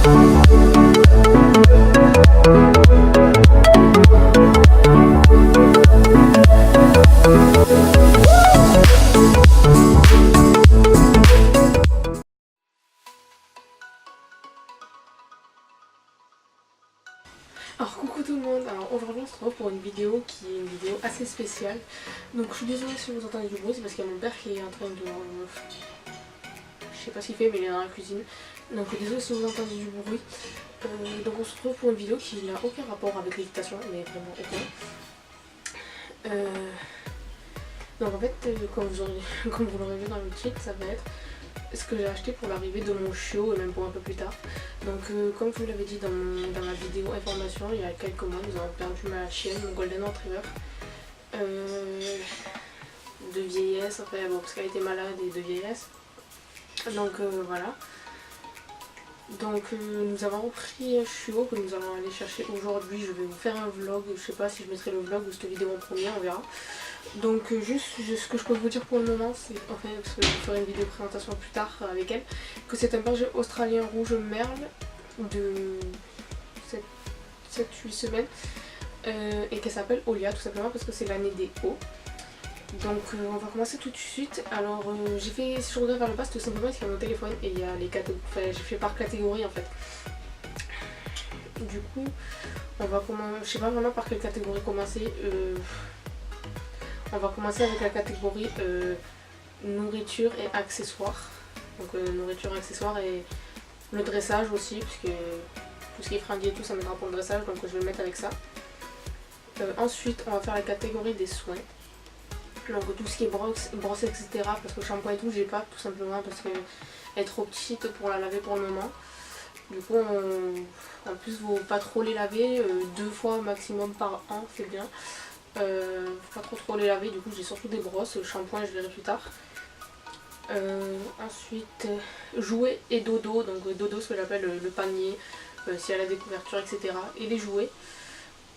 Alors coucou tout le monde, alors aujourd'hui on se retrouve pour une vidéo qui est une vidéo assez spéciale. Donc je suis désolée si vous entendez du bruit, c'est parce qu'il y a mon père qui est en train de... je sais pas ce qu'il fait mais il est dans la cuisine. Donc désolée si vous entendez du bruit. Donc on se retrouve pour une vidéo qui n'a aucun rapport avec l'équitation, mais vraiment aucun. Donc en fait, comme vous l'aurez vu dans le titre, ça va être ce que j'ai acheté pour l'arrivée de mon chiot et même pour un peu plus tard. Donc comme je vous l'avais dit dans ma vidéo information, il y a quelques mois nous avons perdu ma chienne, mon Golden Retriever, de vieillesse, enfin bon, parce qu'elle était malade et de vieillesse. Donc voilà. Donc nous avons repris un chiot que nous allons aller chercher aujourd'hui. Je vais vous faire un vlog, je sais pas si je mettrai le vlog ou cette vidéo en premier, on verra. Donc juste ce que je peux vous dire pour le moment, c'est enfin parce que je ferai une vidéo présentation plus tard avec elle, que c'est un berger australien rouge merle de 7-8 semaines et qu'elle s'appelle Olia tout simplement parce que c'est l'année des hauts. Donc on va commencer tout de suite. Alors j'ai fait, si je regarde vers le bas, c'est tout simplement parce qu'il y a mon téléphone et il y a les catégories, enfin j'ai fait par catégorie en fait. Du coup on va commencer, je sais pas vraiment par quelle catégorie commencer. On va commencer avec la catégorie nourriture et accessoires. Donc nourriture, accessoires et le dressage aussi, puisque tout ce qui est fringues et tout ça m'aidera pour le dressage, donc je vais le mettre avec ça. Ensuite on va faire la catégorie des soins. Donc tout ce qui est brosse etc. Parce que shampoing et tout j'ai pas, tout simplement parce qu'elle est trop petite pour la laver pour le moment. Du coup en plus faut pas trop les laver, 2 fois maximum par an c'est bien. Faut pas trop les laver, du coup j'ai surtout des brosses, le shampoing je verrai plus tard. Ensuite jouets et dodo, donc dodo ce que j'appelle le panier, si elle a des couvertures etc. et les jouets.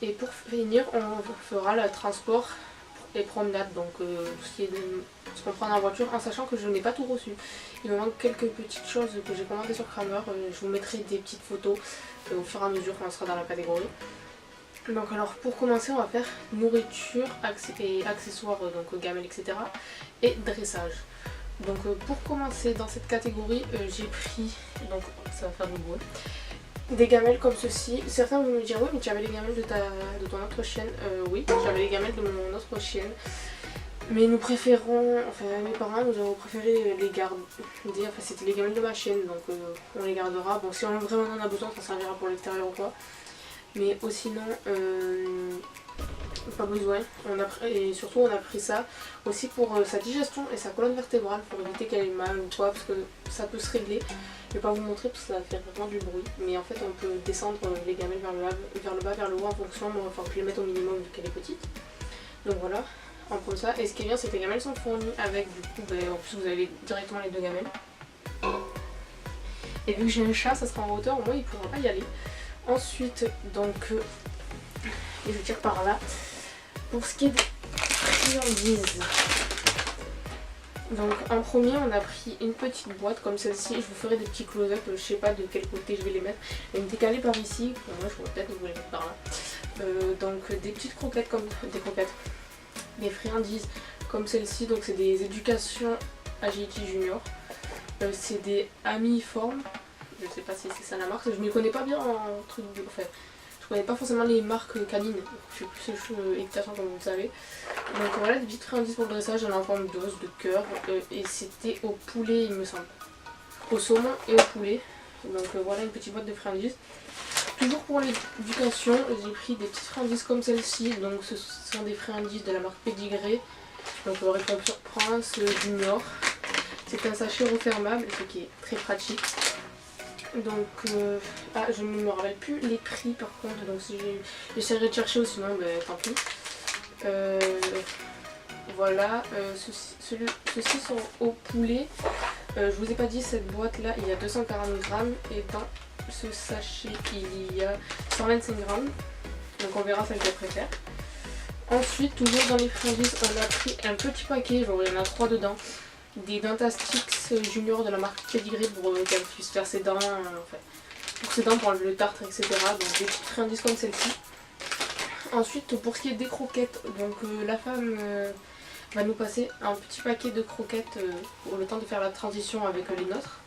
Et pour finir on fera le transport et promenade, donc ce qu'on prend dans la voiture, en sachant que je n'ai pas tout reçu. Il me manque quelques petites choses que j'ai commandées sur Kramer, je vous mettrai des petites photos au fur et à mesure quand on sera dans la catégorie. Donc alors pour commencer on va faire nourriture et accessoires, donc gamelle etc. et dressage. Donc pour commencer dans cette catégorie j'ai pris, donc ça va faire du bruit, des gamelles comme ceci. Certains vont me dire oui mais tu avais les gamelles de ton autre chienne. Oui j'avais les gamelles de mon autre chienne. Mais nous préférons, enfin mes parents nous avons préféré les garder, enfin c'était les gamelles de ma chienne donc on les gardera. Bon si on vraiment en a besoin ça servira pour l'extérieur ou quoi. Mais sinon, pas besoin. Et surtout on a pris ça aussi pour sa digestion et sa colonne vertébrale, pour éviter qu'elle ait mal ou quoi, parce que ça peut se régler. Je vais pas vous montrer parce que ça va faire vraiment du bruit. Mais en fait on peut descendre les gamelles vers le bas, vers le haut en fonction. Moi enfin que je les mette au minimum vu qu'elle est petite. Donc voilà, on prend ça. Et ce qui est bien c'est que les gamelles sont fournies avec, du coup en plus vous avez directement les 2 gamelles. Et vu que j'ai un chat ça sera en hauteur, au moins il pourra pas y aller. Ensuite, donc, et je tire par là, pour ce qui est des friandises. Donc en premier on a pris une petite boîte comme celle-ci, je vous ferai des petits close-up, je sais pas de quel côté je vais les mettre. Elle me décalée par ici, moi je vais peut-être vous les mettre par là. Donc des petites croquettes comme des friandises comme celle-ci, donc c'est des éducations Agility Junior. C'est des amiformes. Je sais pas si c'est ça la marque, je m'y connais pas bien en truc de... Enfin, je connais pas forcément les marques canines, je fais plus équitation comme vous le savez. Donc voilà des petites friandises pour le dressage, en forme d'os, de cœur, et c'était au poulet il me semble. Au saumon et au poulet. Donc voilà une petite boîte de friandises. Toujours pour l'éducation, j'ai pris des petites friandises comme celle-ci, donc ce sont des friandises de la marque Pédigré. Donc Récompense Prince Junior. C'est un sachet refermable, ce qui est très pratique. Donc je ne me rappelle plus les prix par contre, donc si j'essaierai de chercher ou sinon tant pis. Voilà, ceux-ci sont au poulet. Je vous ai pas dit, cette boîte là il y a 240 grammes et dans ce sachet il y a 125 grammes. Donc on verra celle que je préfère. Ensuite toujours dans les friandises on a pris un petit paquet, genre il y en a 3 dedans. Des Dentastix Junior de la marque Pédigré pour qu'elle puisse faire ses dents, enfin, pour ses dents, pour enlever le tartre, etc. Donc des petites friandises comme celle-ci. Ensuite, pour ce qui est des croquettes, donc la femme va nous passer un petit paquet de croquettes pour le temps de faire la transition avec les nôtres.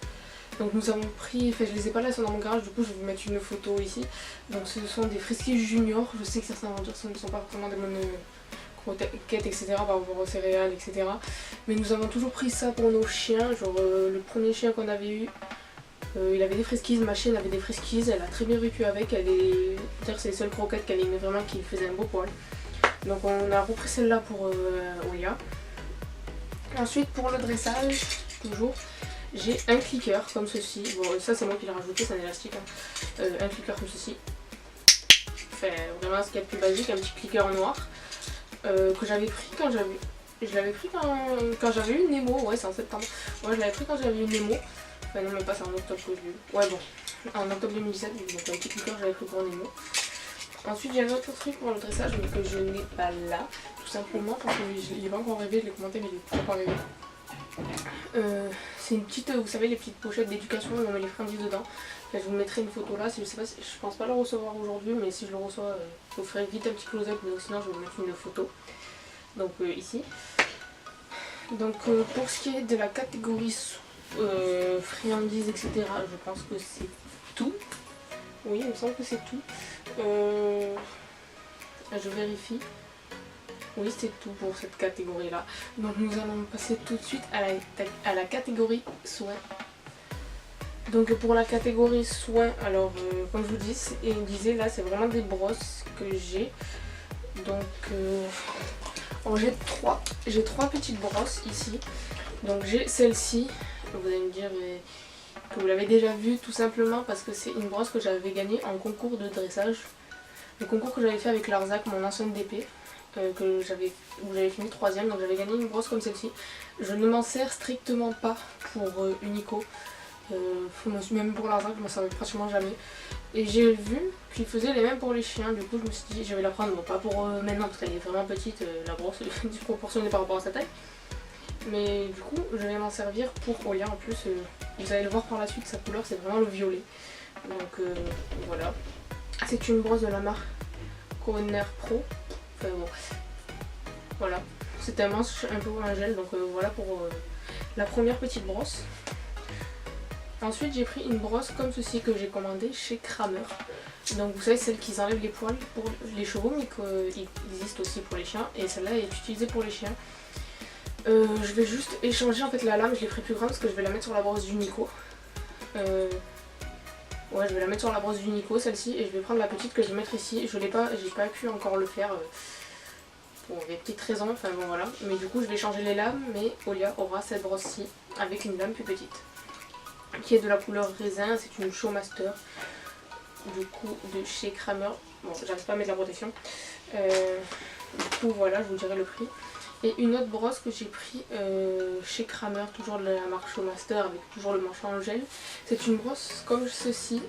Donc nous avons pris, enfin je les ai pas là, elles sont dans mon garage, du coup je vais vous mettre une photo ici. Donc ce sont des Friskies Junior, je sais que certains vont dire que ce ne sont pas forcément des bonnes croquettes, etc. par rapport aux céréales, etc. Mais nous avons toujours pris ça pour nos chiens, genre le premier chien qu'on avait eu, il avait des Friskies, ma chienne avait des Friskies, elle a très bien vécu avec, c'est les seules croquettes qu'elle aimait vraiment qui faisaient un beau poil. Donc on a repris celle-là pour Olia. Ensuite pour le dressage, toujours, j'ai un clicker comme ceci. Bon ça c'est moi qui l'ai rajouté, c'est un élastique. Hein. Un clicker comme ceci. Enfin vraiment ce qu'il y a de plus basique, un petit clicker noir. Que j'avais pris quand j'avais... Je l'avais pris quand j'avais eu Nemo, ouais c'est en septembre. Ouais je l'avais pris quand j'avais eu Nemo. Enfin non mais pas, c'est en octobre que je l'ai eu. Ouais bon, en octobre 2017, donc un petit clicker j'avais pris pour Nemo. Ensuite j'ai un autre truc pour le dressage mais que je n'ai pas là. Tout simplement parce qu'il n'est pas encore arrivé, je l'ai commenté mais il n'est pas encore arrivé. C'est une petite, vous savez les petites pochettes d'éducation où on met les friandises dedans. Enfin, je vous mettrai une photo là, je sais pas, je pense pas le recevoir aujourd'hui mais si je le reçois, je vous ferai vite un petit close-up mais sinon je vais vous mettre une photo. Donc ici. Donc pour ce qui est de la catégorie friandises etc, je pense que c'est tout. Oui il me semble que c'est tout. Je vérifie. Oui c'est tout pour cette catégorie là. Donc nous allons passer tout de suite à la catégorie soins. Donc pour la catégorie soins, alors comme je vous disais là c'est vraiment des brosses que j'ai. Donc j'ai trois petites brosses ici. Donc j'ai celle-ci, vous allez me dire que vous l'avez déjà vue tout simplement parce que c'est une brosse que j'avais gagnée en concours de dressage. Le concours que j'avais fait avec Larzac, mon ancienne DP, où j'avais fini 3ème, donc j'avais gagné une brosse comme celle-ci. Je ne m'en sers strictement pas pour Unico, même pour Larzac je m'en servais pratiquement jamais. Et j'ai vu qu'ils faisaient les mêmes pour les chiens, du coup je me suis dit je vais la prendre, bon pas pour maintenant parce qu'elle est vraiment petite, la brosse est disproportionnée par rapport à sa taille. Mais du coup je vais m'en servir pour Olia en plus, vous allez le voir par la suite, sa couleur c'est vraiment le violet. Donc voilà. C'est une brosse de la marque Corner Pro. Enfin bon. Voilà. C'est un manche un peu un gel, donc voilà pour la première petite brosse. Ensuite j'ai pris une brosse comme ceci que j'ai commandée chez Kramer. Donc vous savez celle qui enlève les poils pour les chevaux mais qui existe aussi pour les chiens. Et celle-là est utilisée pour les chiens. Je vais juste échanger en fait la lame, je l'ai pris plus grande parce que je vais la mettre sur la brosse d'Unico. Ouais je vais la mettre sur la brosse d'Unico celle-ci et je vais prendre la petite que je vais mettre ici. J'ai pas pu encore le faire pour des petites raisons, enfin bon voilà. Mais du coup je vais changer les lames mais Olia aura cette brosse-ci avec une lame plus petite. Qui est de la couleur raisin, c'est une Showmaster du coup de chez Kramer. Bon j'arrive pas à mettre la protection. Du coup voilà je vous dirai le prix. Et une autre brosse que j'ai pris chez Kramer, toujours de la marque Showmaster avec toujours le manche en gel. C'est une brosse comme ceci,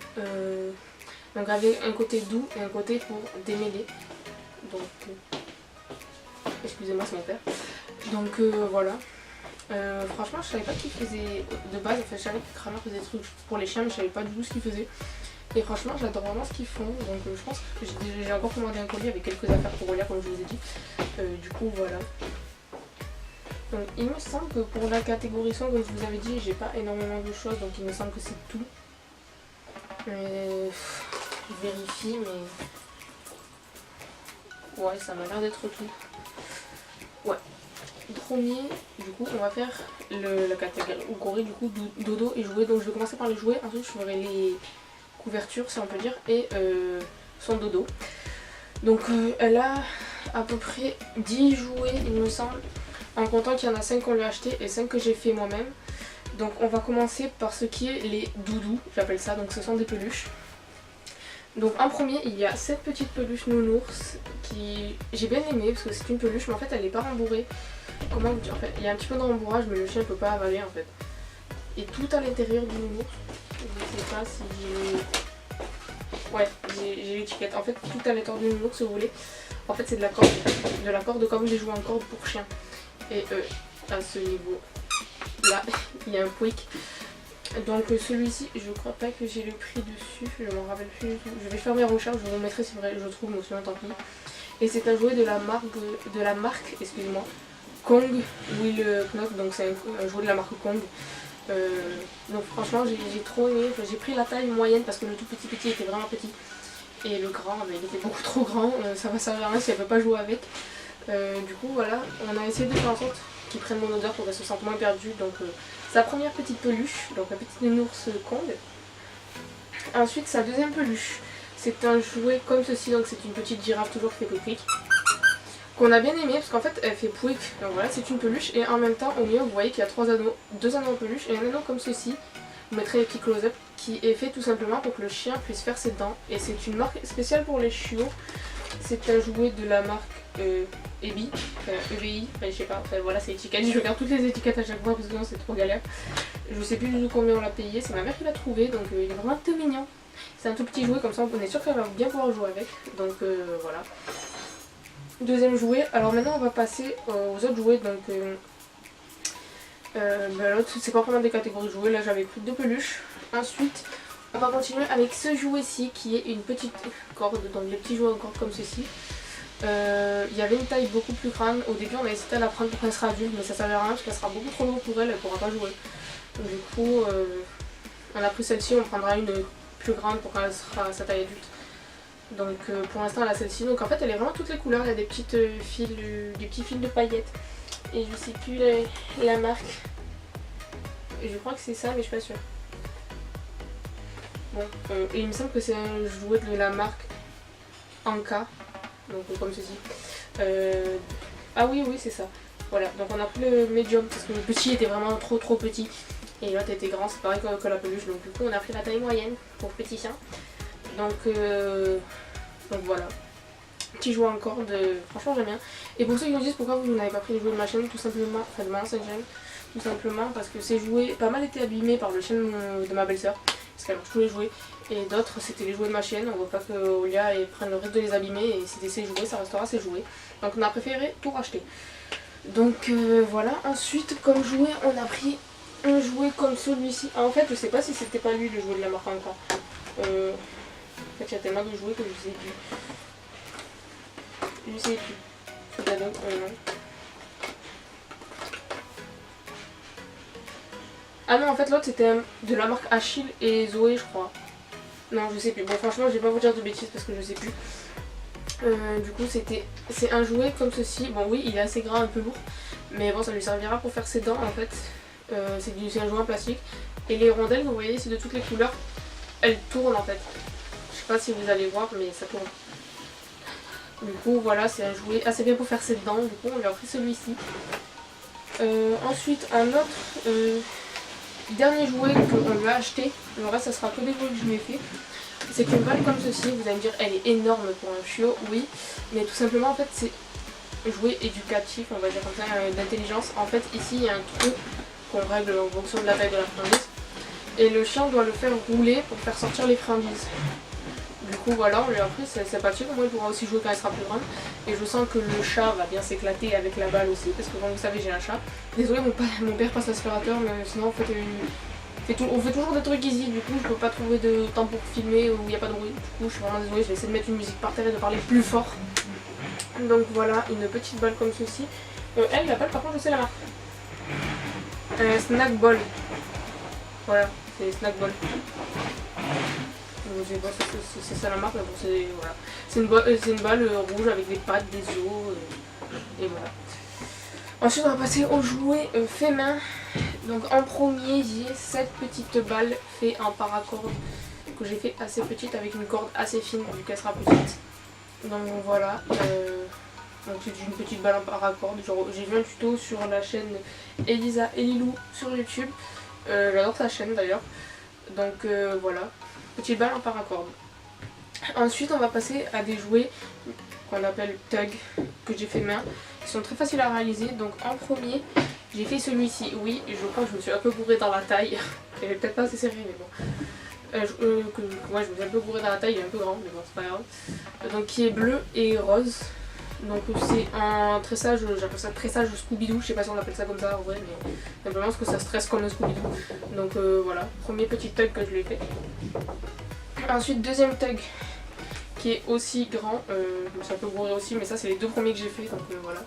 donc avec un côté doux et un côté pour démêler. Donc, excusez-moi c'est mon père. Donc voilà. Franchement je savais pas qu'ils faisaient de base, enfin je savais que Kramer faisait des trucs pour les chiens mais je savais pas du tout ce qu'ils faisaient. Et franchement j'adore vraiment ce qu'ils font, donc je pense que j'ai encore commandé un colis avec quelques affaires pour Olia comme je vous ai dit. Du coup voilà. Donc il me semble que pour la catégorie soins, comme je vous avais dit, j'ai pas énormément de choses, donc il me semble que c'est tout. Je vérifie mais... Ouais ça m'a l'air d'être tout. Ouais. Premier, du coup on va faire la catégorie du coup dodo et jouets. Donc je vais commencer par les jouets, ensuite je ferai les couvertures si on peut dire et son dodo. Donc elle a à peu près 10 jouets il me semble, en comptant qu'il y en a 5 qu'on lui a acheté et 5 que j'ai fait moi-même. Donc on va commencer par ce qui est les doudous, j'appelle ça, donc ce sont des peluches. Donc en premier il y a cette petite peluche nounours qui j'ai bien aimé parce que c'est une peluche mais en fait elle n'est pas rembourrée. Comment vous dire, en fait il y a un petit peu de rembourrage mais le chien ne peut pas avaler en fait. Et tout à l'intérieur du nounours, je sais pas si j'ai... Ouais j'ai l'étiquette, en fait tout à l'intérieur du nounours si vous voulez. En fait c'est de la corde comme les jouets en corde pour chien. Et à ce niveau là il y a un quick. Donc celui-ci, je crois pas que j'ai le prix dessus, je m'en rappelle plus du tout. Je vais faire mes recherches, je vous mettrai si vrai, je trouve, mais sinon tant pis. Et c'est un jouet de la marque, excusez-moi, Kong Will Knot, donc c'est un jouet de la marque Kong. Donc franchement j'ai trop aimé, j'ai pris la taille moyenne parce que le tout petit était vraiment petit. Et le grand, il était beaucoup trop grand, ça va servir à rien si elle ne peut pas jouer avec. Du coup voilà, on a essayé de faire en sorte qu'ils prennent mon odeur pour qu'elle se sente moins perdue. Donc sa première petite peluche, donc la petite nounours Kong. Ensuite sa deuxième peluche, c'est un jouet comme ceci, donc c'est une petite girafe toujours qui fait pouic. Qu'on a bien aimé parce qu'en fait elle fait pouic, donc voilà c'est une peluche et en même temps au milieu vous voyez qu'il y a 3 anneaux, 2 anneaux en peluche et un anneau comme ceci. Vous mettrez les petits close-up qui est fait tout simplement pour que le chien puisse faire ses dents. Et c'est une marque spéciale pour les chiots. C'est un jouet de la marque EBI, EBI, je sais pas, enfin voilà c'est l'étiquette. Je regarde toutes les étiquettes à chaque fois parce que sinon c'est trop galère. Je sais plus du tout combien on l'a payé, c'est ma mère qui l'a trouvé donc il est vraiment tout mignon. C'est un tout petit jouet comme ça on est sûr qu'elle va bien pouvoir jouer avec. Donc voilà. Deuxième jouet, alors maintenant on va passer aux autres jouets. Donc l'autre c'est pas vraiment des catégories de jouets, là j'avais pris 2 peluches. Ensuite on va continuer avec ce jouet-ci qui est une petite corde, donc les petits jouets en corde comme ceci. Il y avait une taille beaucoup plus grande, au début on a hésité à la prendre pour qu'elle sera adulte mais ça ne servira à rien parce qu'elle sera beaucoup trop lourde pour elle, elle ne pourra pas jouer. Du coup on a pris celle-ci, on prendra une plus grande pour quand elle sera à sa taille adulte. Donc pour l'instant elle a celle-ci, donc en fait elle est vraiment toutes les couleurs, il y a des petites fils, des petits fils de paillettes. Et je sais plus la marque. Je crois que c'est ça, mais je suis pas sûre. Bon, et il me semble que c'est un jouet de la marque Anka. Donc comme ceci. Ah oui, c'est ça. Voilà, donc on a pris le médium parce que le petit était vraiment trop petit. Et l'autre était grand, c'est pareil que la peluche. Donc du coup on a pris la taille moyenne pour petit chien. Donc voilà. Petit jouet en corde, franchement j'aime bien. Et pour ceux qui me disent pourquoi vous n'avez pas pris les jouets de ma chaîne, tout simplement, enfin de mon ancienne chaîne, tout simplement parce que ces jouets pas mal été abîmés par le chien de ma belle-sœur, parce qu'elle mange tous les jouets, et d'autres c'était les jouets de ma chienne, on veut pas que Olia prenne le risque de les abîmer, et c'était ses jouets, ça restera ses jouets. Donc on a préféré tout racheter. Donc voilà, ensuite comme jouet on a pris un jouet comme celui-ci. Ah, en fait je sais pas si c'était pas lui le jouet de la marque encore. En fait il y a tellement de jouets que je sais plus. Je sais plus. Ah non, en fait l'autre c'était de la marque Achille et Zoé je crois. Non je sais plus. Bon franchement je vais pas vous dire de bêtises parce que je sais plus. Du coup c'est un jouet comme ceci. Bon oui il est assez gras, un peu lourd. Mais bon ça lui servira pour faire ses dents en fait. C'est un jouet en plastique. Et les rondelles vous voyez c'est de toutes les couleurs. Elles tournent en fait. Je sais pas si vous allez voir mais ça tourne. Du coup voilà c'est un jouet assez bien pour faire ses dents, du coup on lui a pris celui-ci. Ensuite un autre dernier jouet qu'on lui a acheté, le reste ça sera que des jouets que je lui ai fait. C'est qu'une balle comme ceci, vous allez me dire elle est énorme pour un chiot, oui. Mais tout simplement en fait c'est un jouet éducatif, on va dire comme ça, d'intelligence. En fait ici il y a un trou qu'on règle en fonction de la taille de la friandise. Et le chien doit le faire rouler pour faire sortir les friandises. Du coup voilà, on lui a pris, c'est pas sûr, moi il pourra aussi jouer quand elle sera plus grande. Et je sens que le chat va bien s'éclater avec la balle aussi, parce que comme vous savez j'ai un chat. Désolée mon père passe l'aspirateur, mais sinon en fait, on fait toujours des trucs easy, du coup je peux pas trouver de temps pour filmer où il n'y a pas de bruit. Du coup je suis vraiment désolée, je vais essayer de mettre une musique par terre et de parler plus fort. Donc voilà, une petite balle comme ceci. Elle, la balle par contre je sais la marque. Snack Ball. Voilà, c'est Snack Ball. Je sais pas si c'est ça la marque, mais bon c'est voilà. C'est une balle rouge avec des pattes, des os, et voilà. Ensuite on va passer aux jouets faits main. Donc en premier j'ai cette petite balle faite en paracorde que j'ai fait assez petite avec une corde assez fine vu qu'elle sera petite. Donc voilà. Donc c'est une petite balle en paracorde. J'ai vu un tuto sur la chaîne Elisa et Lilou sur YouTube. J'adore sa chaîne d'ailleurs. Donc voilà. Petite balle en paracorde. Ensuite on va passer à des jouets qu'on appelle Tug, que j'ai fait main, qui sont très faciles à réaliser. Donc en premier j'ai fait celui-ci. Oui je crois que je me suis un peu bourrée dans la taille. Il est peut-être pas assez serré mais bon. Ouais je me suis un peu bourrée dans la taille, il est un peu grand mais bon c'est pas grave. Donc qui est bleu et rose. Donc c'est un tressage, j'appelle ça tressage Scooby-Doo, je sais pas si on appelle ça comme ça en vrai, mais simplement parce que ça stresse comme un Scooby-Doo. Donc voilà, premier petit tug que je lui ai fait. Ensuite deuxième tug qui est aussi grand, je me suis un peu bourré aussi, mais ça c'est les deux premiers que j'ai fait, donc voilà.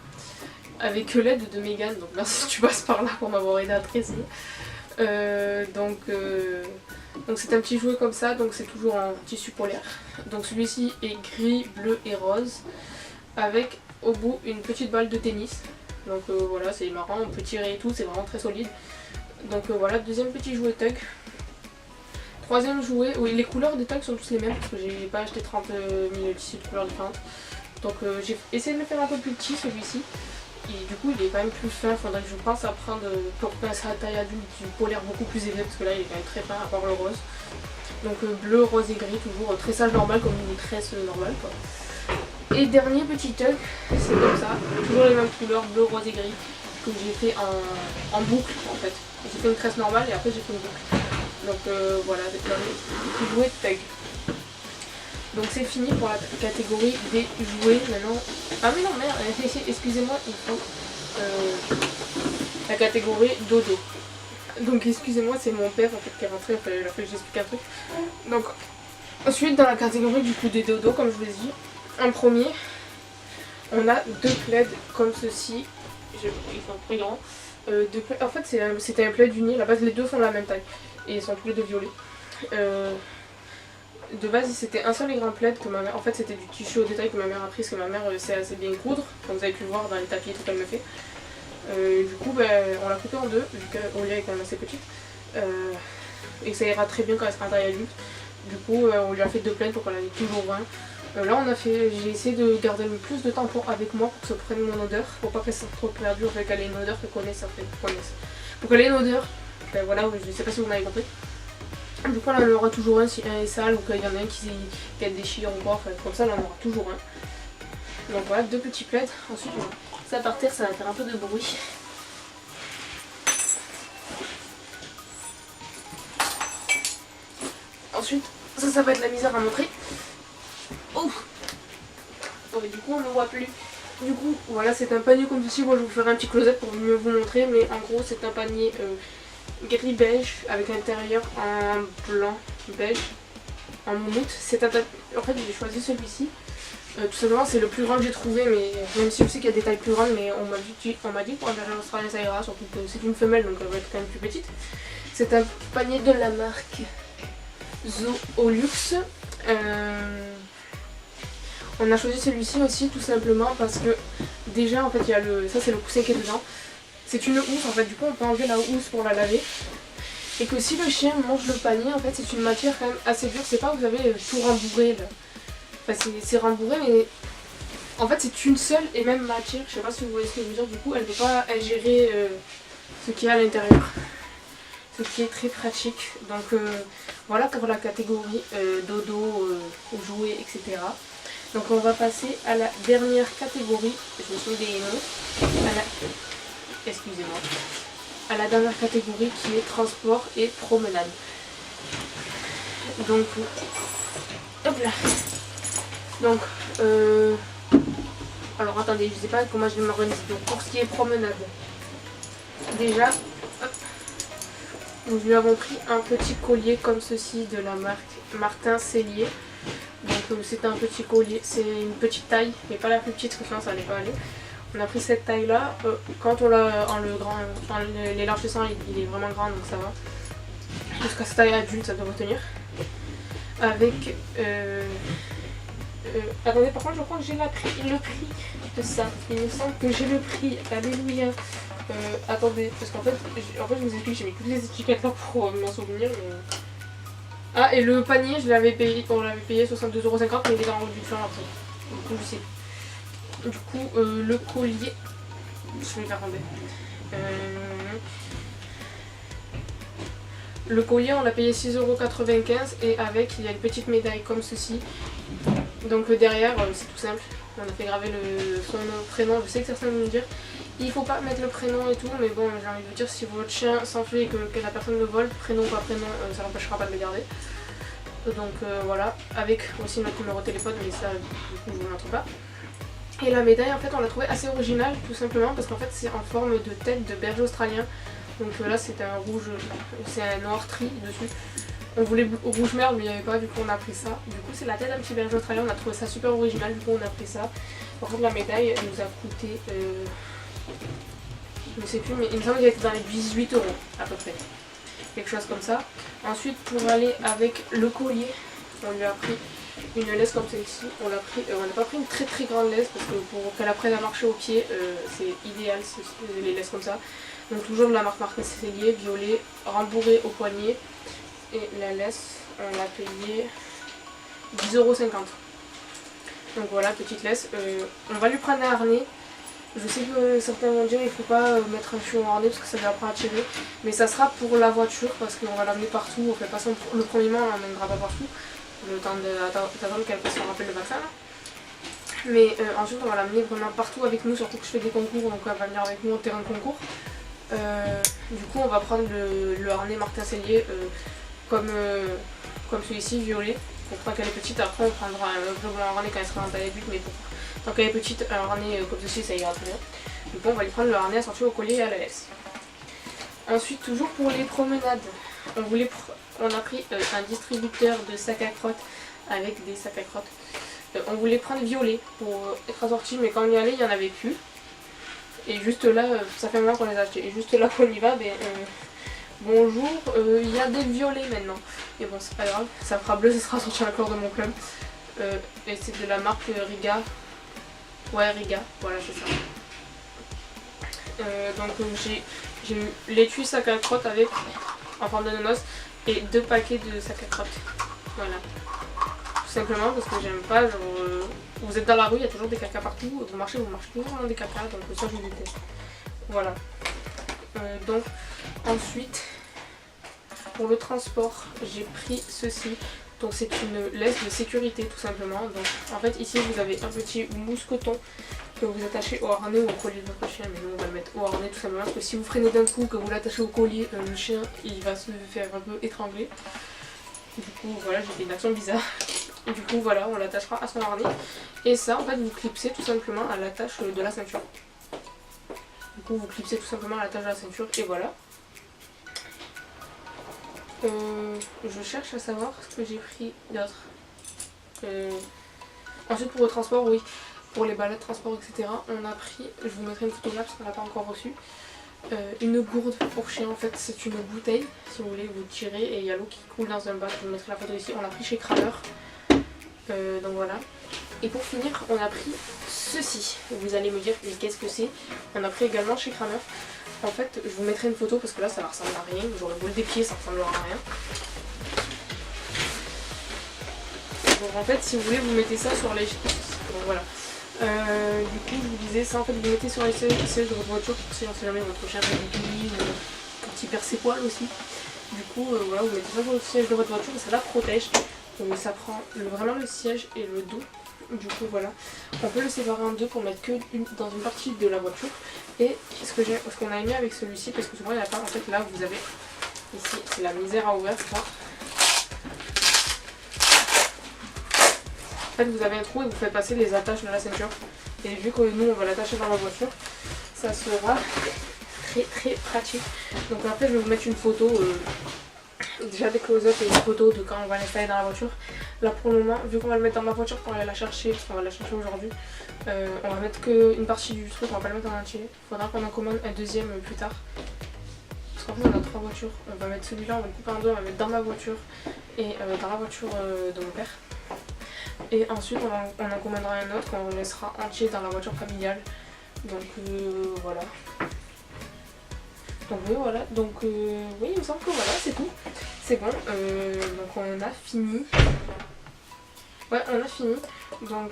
Avec l'aide de Megan, donc merci si tu passes par là pour m'avoir aidé à tresser. Donc c'est un petit jouet comme ça, donc c'est toujours en tissu polaire. Donc celui-ci est gris, bleu et rose, avec au bout une petite balle de tennis. Donc voilà, c'est marrant, on peut tirer et tout, c'est vraiment très solide. Donc voilà, deuxième petit jouet tug. Troisième jouet, oui, les couleurs des tugs sont tous les mêmes parce que j'ai pas acheté 30 000 tissus de couleurs différentes. Donc j'ai essayé de le faire un peu plus petit celui-ci. Et du coup il est quand même plus fin, faudrait que je pense à prendre pour passer à taille adulte du polaire beaucoup plus élevé parce que là il est quand même très fin à part le rose. Donc bleu, rose et gris, toujours tressage normal comme une tresse normale quoi. Et dernier petit tug, c'est comme ça, toujours les mêmes couleurs, bleu, rose et gris, que j'ai fait en boucle en fait. J'ai fait une tresse normale et après j'ai fait une boucle. Donc voilà, des jouets de tug. Donc c'est fini pour la catégorie des jouets. Maintenant. Ah mais non merde, excusez-moi, il faut la catégorie dodo. Donc excusez-moi, c'est mon père en fait qui est rentré, il a fallu que j'explique un truc. Donc ensuite dans la catégorie du coup des dodos, comme je vous l'ai dit, en premier, on a deux plaids comme ceci. Ils sont très grands. En fait c'était un plaid uni, à la base les deux font la même taille. Et ils sont tous les deux violets. De base c'était un seul et grand plaid que ma mère, en fait c'était du tissu au détail que ma mère a pris parce que ma mère sait assez bien coudre, comme vous avez pu le voir dans les tapis et tout qu'elle me fait. Du coup on l'a coupé en deux, vu qu'Olia est quand même assez petite, et que ça ira très bien quand elle sera en taille adulte. Du coup on lui a fait deux plaids pour qu'elle en ait toujours 20. Là j'ai essayé de garder le plus de temps avec moi pour que ça prenne mon odeur, pour pas qu'elle soit trop perdue, en fait qu'elle ait une odeur qu'elle connaisse en fait, pour qu'elle ait une odeur, ben voilà, je sais pas si vous m'avez compris. Du coup là on en aura toujours un si un est sale ou qu'il y en a un qui a des déchirures ou quoi, enfin, comme ça là on en aura toujours un. Donc voilà, deux petits plaids. Ensuite ça par terre, ça va faire un peu de bruit. Ensuite ça va être la misère à montrer. Oh ouais, du coup on ne voit plus. Du coup voilà, c'est un panier comme ceci. Moi je vous ferai un petit close-up pour mieux vous montrer, mais en gros c'est un panier gris beige avec l'intérieur en blanc beige en moumoute. En fait j'ai choisi celui-ci tout simplement, c'est le plus grand que j'ai trouvé, mais même si je sais qu'il y a des tailles plus grandes, mais on m'a dit pour un berger australien ça ira, surtout que c'est une femelle donc elle va être quand même plus petite. C'est un panier de la marque Zoolux. On a choisi celui-ci aussi tout simplement parce que déjà en fait il y a ça c'est le coussin qui est dedans. C'est une housse en fait, du coup on peut enlever la housse pour la laver. Et que si le chien mange le panier, en fait c'est une matière quand même assez dure, c'est pas, vous savez, tout rembourré là. Enfin c'est rembourré mais en fait c'est une seule et même matière, je sais pas si vous voyez ce que je veux dire, du coup elle peut pas ingérer ce qu'il y a à l'intérieur. Ce qui est très pratique. Donc voilà pour la catégorie dodo, jouets, etc. Donc on va passer à la dernière catégorie, je me souviens des noms, excusez-moi, à la dernière catégorie qui est transport et promenade. Donc, hop là. Donc, alors attendez, je sais pas comment je vais m'organiser. Donc pour ce qui est promenade, déjà, hop, nous lui avons pris un petit collier comme ceci de la marque Martin Sellier. Donc c'est un petit collier, c'est une petite taille, mais pas la plus petite, parce que sinon ça n'allait pas aller. On a pris cette taille là, quand on l'a en le grand, enfin l'élargissant il est vraiment grand donc ça va. Jusqu'à cette taille adulte ça devrait tenir. Avec, attendez par contre je crois que j'ai le prix de ça, il me semble que j'ai le prix, alléluia. Attendez, parce qu'en fait je vous explique, j'ai mis toutes les étiquettes là pour m'en souvenir. Mais... Ah et le panier on l'avait payé 62,50 €, mais il est en réduction après. Du coup je sais. Du coup le collier, je vais faire tomber. Le collier on l'a payé 6,95 € et avec il y a une petite médaille comme ceci. Donc derrière c'est tout simple, on a fait graver son prénom. Je sais que certains vont me dire il faut pas mettre le prénom et tout, mais bon j'ai envie de vous dire, si votre chien s'enfuit et que la personne le vole, prénom ou pas prénom, ça l'empêchera pas de le garder. Donc voilà, avec aussi notre numéro de téléphone, mais ça du coup je vous montre pas. Et la médaille en fait on l'a trouvée assez originale tout simplement parce qu'en fait c'est en forme de tête de berger australien. Donc là c'était un rouge, c'est un noir tri dessus. On voulait rouge merde mais il n'y avait pas, du coup on a pris ça. Du coup c'est la tête d'un petit berger australien, on a trouvé ça super original, du coup on a pris ça. Par contre la médaille elle nous a coûté, je ne sais plus mais il me semble qu'elle était dans les 18 € à peu près. Quelque chose comme ça. Ensuite pour aller avec le collier, on lui a pris une laisse comme celle-ci. On n'a pas pris une très très grande laisse parce que pour qu'elle apprenne à marcher au pied c'est idéal les laisses comme ça. Donc toujours de la marque Martin Sellier, violet, rembourré au poignet. Et la laisse on l'a payé 10,50 €. Donc voilà, petite laisse. On va lui prendre un harnais. Je sais que certains vont dire il faut pas mettre un chiot en harnais parce que ça lui apprend à tirer. Mais ça sera pour la voiture parce qu'on va l'amener partout. On fait pas le premier mois, on l'emmènera pas partout. Le temps d'attendre qu'elle fasse son rappel de vaccin. Mais ensuite on va l'amener vraiment partout avec nous, surtout que je fais des concours, donc elle va venir avec nous au terrain de concours. Du coup on va prendre le harnais Martin Sellier comme celui-ci, violet. Pour tant qu'elle est petite, après on prendra un harnais quand elle sera en taille adulte, mais pour tant qu'elle est petite, un harnais comme ceci ça ira très bien. Du coup on va lui prendre le harnais assorti au collier et à la laisse. Ensuite toujours pour les promenades, on a pris un distributeur de sacs à crottes avec des sacs à crottes. On voulait prendre violet pour être assorti, mais quand on y allait il n'y en avait plus. Et juste là, ça fait un moment qu'on les a achetés. Et juste là qu'on y va, bonjour, il y a des violets maintenant. Et bon, c'est pas grave, ça fera bleu, ça sera sorti à l'accord de mon club. Et c'est de la marque Riga. Ouais, Riga, voilà, c'est ça. Donc j'ai eu l'étui sac à crottes avec en forme d'ananas et 2 paquets de sacs à crottes. Voilà. Tout simplement parce que j'aime pas, genre, vous êtes dans la rue, il y a toujours des caca partout, vous marchez toujours dans des caca, donc ça je déteste. Voilà. Donc ensuite, pour le transport, j'ai pris ceci. Donc c'est une laisse de sécurité tout simplement. Donc en fait ici vous avez un petit mousqueton que vous attachez au harnais ou au collier de votre chien, mais nous on va le mettre au harnais tout simplement parce que si vous freinez d'un coup, que vous l'attachez au collier, le chien il va se faire un peu étrangler. Du coup voilà, j'ai fait une action bizarre. Et du coup voilà, on l'attachera à son harnais. Et ça en fait vous clipsez tout simplement à l'attache de la ceinture. Du coup vous clipsez tout simplement à l'attache de la ceinture et voilà. Je cherche à savoir ce que j'ai pris d'autre. Ensuite pour le transport, oui, pour les balais de transport etc. On a pris, je vous mettrai une photo là parce qu'on l'a pas encore reçue. Une gourde pour chien, en fait c'est une bouteille, si vous voulez vous tirez et il y a l'eau qui coule dans un bac, je vous mettrai la photo ici, on l'a pris chez Kramer. Donc voilà. Et pour finir on a pris ceci, vous allez me dire mais qu'est-ce que c'est? On a pris également chez Kramer. En fait je vous mettrai une photo parce que là ça ressemble à rien, j'aurais beau le déplier ça ressemblera à rien. Donc en fait si vous voulez vous mettez ça sur les... Donc voilà. Du coup je vous disais ça en fait vous mettez sur les sièges de votre voiture si on sait jamais votre chien fait du pipi ou quand il perd ses poils aussi. Du coup voilà, vous mettez ça sur le siège de votre voiture et ça la protège. Donc ça prend vraiment le siège et le dos. Du coup voilà, on peut le séparer en deux pour mettre que dans une partie de la voiture. Et ce qu'on a aimé avec celui-ci, parce que souvent il n'y a pas, en fait là vous avez ici c'est la misère à ouvrir je crois. En fait vous avez un trou et vous faites passer les attaches de la ceinture. Et vu que nous on va l'attacher dans la voiture, ça sera très très pratique. Donc après je vais vous mettre une photo, déjà des close-up et une photo de quand on va l'installer dans la voiture. Là pour le moment, vu qu'on va le mettre dans ma voiture pour aller la chercher, parce qu'on va la chercher aujourd'hui, on va mettre qu'une partie du truc, on va pas le mettre en entier. Il faudra qu'on en commande un deuxième plus tard. Parce qu'en fait on a 3 voitures, on va mettre celui-là, on va le couper en deux, on va le mettre dans ma voiture et dans la voiture de mon père. Et ensuite on en commandera un autre qu'on laissera entier dans la voiture familiale. Donc voilà. Donc oui voilà, donc oui il me semble que voilà c'est tout. C'est bon, donc on a fini. Ouais on a fini. Donc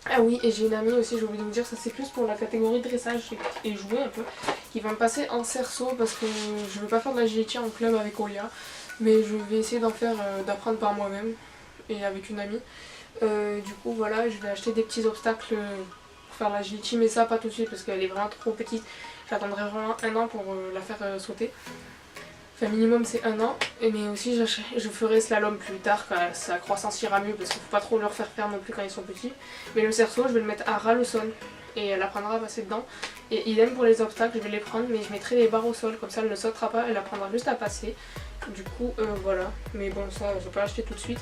ah oui et j'ai une amie aussi, j'ai oublié de vous dire, ça c'est plus pour la catégorie dressage et jouer un peu, qui va me passer en cerceau parce que je veux pas faire de l'agility en club avec Olia. Mais je vais essayer d'en faire, d'apprendre par moi-même et avec une amie. Du coup voilà, je vais acheter des petits obstacles pour faire l'agility, mais ça pas tout de suite parce qu'elle est vraiment trop petite. J'attendrai vraiment un an pour la faire sauter. Enfin minimum c'est 1 an, mais aussi je ferai slalom plus tard quand sa croissance ira mieux parce qu'il faut pas trop leur faire non plus quand ils sont petits. Mais le cerceau je vais le mettre à ras le sol et elle apprendra à passer dedans. Et idem pour les obstacles, je vais les prendre mais je mettrai les barres au sol, comme ça elle ne sautera pas, elle apprendra juste à passer. Du coup voilà, mais bon ça je vais pas l'acheter tout de suite.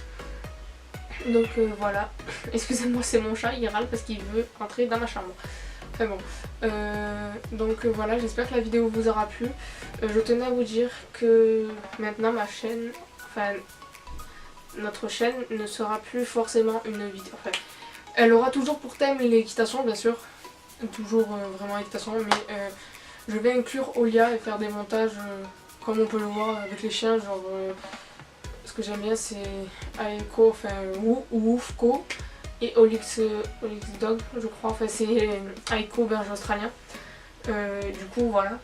Donc voilà, excusez-moi c'est mon chat, il râle parce qu'il veut entrer dans ma chambre. Enfin bon, donc voilà, j'espère que la vidéo vous aura plu. Je tenais à vous dire que maintenant ma chaîne, enfin notre chaîne ne sera plus forcément une vidéo. Enfin, elle aura toujours pour thème l'équitation bien sûr, toujours vraiment équitation, mais je vais inclure Olia et faire des montages comme on peut le voir avec les chiens, genre ce que j'aime bien c'est Aiko, enfin Woofco et Olix Dog je crois, enfin c'est Aiko berger australien. Du coup voilà,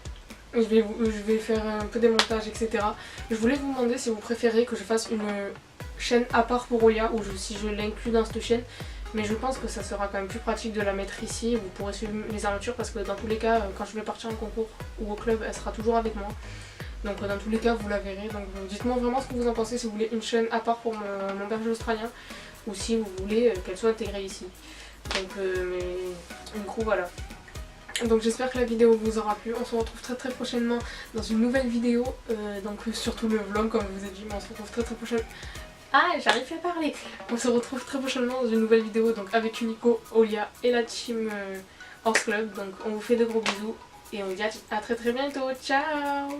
je vais faire un peu des montages etc. Je voulais vous demander si vous préférez que je fasse une chaîne à part pour Olia ou si je l'inclus dans cette chaîne. Mais je pense que ça sera quand même plus pratique de la mettre ici, vous pourrez suivre les aventures parce que dans tous les cas quand je vais partir en concours ou au club elle sera toujours avec moi. Donc dans tous les cas vous la verrez, donc dites-moi vraiment ce que vous en pensez, si vous voulez une chaîne à part pour mon berger australien ou si vous voulez qu'elle soit intégrée ici. Donc du coup voilà. Donc j'espère que la vidéo vous aura plu, on se retrouve très prochainement dans une nouvelle vidéo, donc surtout le vlog comme je vous ai dit, mais on se retrouve très prochainement. Ah, j'arrive à parler. On se retrouve très prochainement dans une nouvelle vidéo donc avec Unico, Olia et la team Horse Club. Donc on vous fait de gros bisous et on vous dit à très bientôt. Ciao.